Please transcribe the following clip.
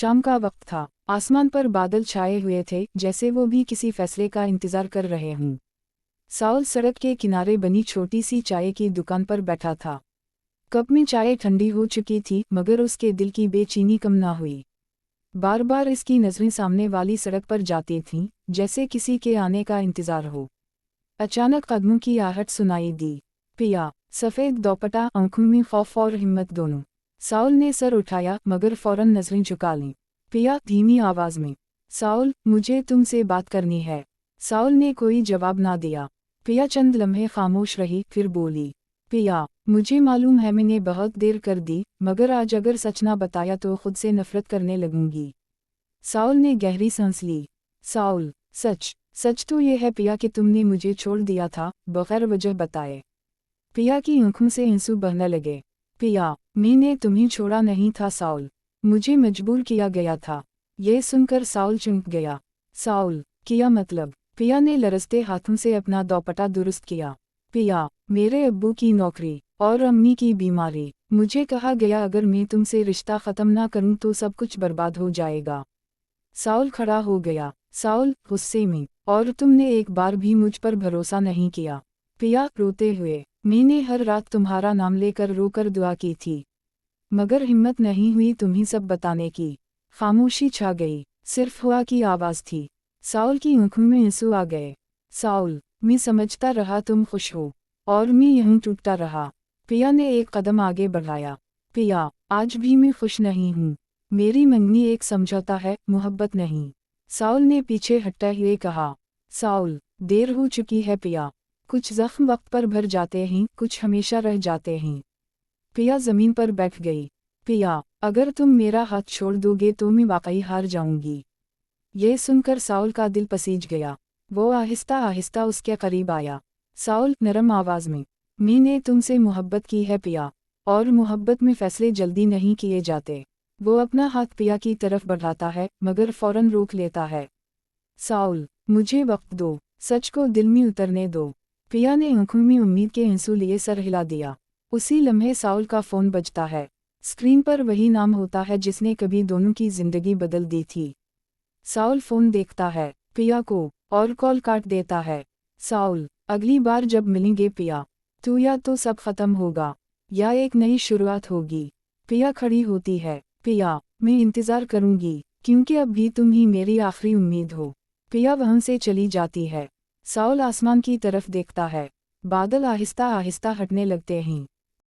शाम का वक्त था। आसमान पर बादल छाए हुए थे, जैसे वो भी किसी फैसले का इंतजार कर रहे हों। साउल सड़क के किनारे बनी छोटी सी चाय की दुकान पर बैठा था। कप में चाय ठंडी हो चुकी थी, मगर उसके दिल की बेचैनी कम ना हुई। बार बार इसकी नज़रें सामने वाली सड़क पर जाती थीं, जैसे किसी के आने का इंतजार हो। अचानक कदमों की आहट सुनाई दी। पिया, सफ़ेद दोपट्टा, आंखों में खौफ और हिम्मत दोनों। साउल ने सर उठाया, मगर फौरन नज़रें झुका लीं। पिया, धीमी आवाज़ में। साउल, मुझे तुमसे बात करनी है। साउल ने कोई जवाब ना दिया। पिया चंद लम्हे खामोश रही, फिर बोली, पिया, मुझे मालूम है मैंने बहुत देर कर दी, मगर आज अगर सच ना बताया तो खुद से नफरत करने लगूंगी। साउल ने गहरी सांस ली। साउल, सच सच तो ये है पिया कि तुमने मुझे छोड़ दिया था, बगैर वजह बताए। पिया की आंखों से आंसू बहने लगे। पिया, मैंने तुम्हें छोड़ा नहीं था साउल, मुझे मजबूर किया गया था। ये सुनकर साउल चौंक गया। साउल, किया मतलब? पिया ने लरजते हाथों से अपना दोपट्टा दुरुस्त किया। पिया, मेरे अब्बू की नौकरी और अम्मी की बीमारी, मुझे कहा गया अगर मैं तुमसे रिश्ता ख़त्म ना करूं तो सब कुछ बर्बाद हो जाएगा। साउल खड़ा हो गया। साउल, गुस्से में, और तुमने एक बार भी मुझ पर भरोसा नहीं किया। पिया, रोते हुए, मैंने हर रात तुम्हारा नाम लेकर रोकर दुआ की थी, मगर हिम्मत नहीं हुई तुम्हें सब बताने की। खामोशी छा गई, सिर्फ हुआ की आवाज़ थी। साउल की आंखों में आंसू आ गए। साउल, मैं समझता रहा तुम खुश हो, और मैं यूं टूटता रहा। पिया ने एक कदम आगे बढ़ाया। पिया, आज भी मैं खुश नहीं हूँ। मेरी मंगनी एक समझौता है, मोहब्बत नहीं। साउल ने पीछे हटते हुए कहा। साउल, देर हो चुकी है पिया। कुछ जख्म वक्त पर भर जाते हैं, कुछ हमेशा रह जाते हैं। पिया ज़मीन पर बैठ गई। पिया, अगर तुम मेरा हाथ छोड़ दोगे तो मैं वाकई हार जाऊंगी। ये सुनकर साउल का दिल पसीज गया। वो आहिस्ता आहिस्ता उसके करीब आया। साउल, नरम आवाज़ में, मैंने तुमसे मोहब्बत की है पिया, और मोहब्बत में फ़ैसले जल्दी नहीं किए जाते। वो अपना हाथ पिया की तरफ बढ़ाता है, मगर फ़ौरन रोक लेता है। साउल, मुझे वक्त दो, सच को दिल में उतरने दो। पिया ने आंखों में उम्मीद के आंसू लिए सर हिला दिया। उसी लम्हे साउल का फ़ोन बजता है। स्क्रीन पर वही नाम होता है जिसने कभी दोनों की ज़िंदगी बदल दी थी। साउल फ़ोन देखता है, पिया को, और कॉल काट देता है। साउल, अगली बार जब मिलेंगे पिया, तो या तो सब ख़त्म होगा, या एक नई शुरुआत होगी। पिया खड़ी होती है। पिया, मैं इंतज़ार करूँगी, क्योंकि अब भी तुम ही मेरी आखिरी उम्मीद हो। पिया वहाँ से चली जाती है। साउल आसमान की तरफ देखता है। बादल आहिस्ता आहिस्ता हटने लगते हैं।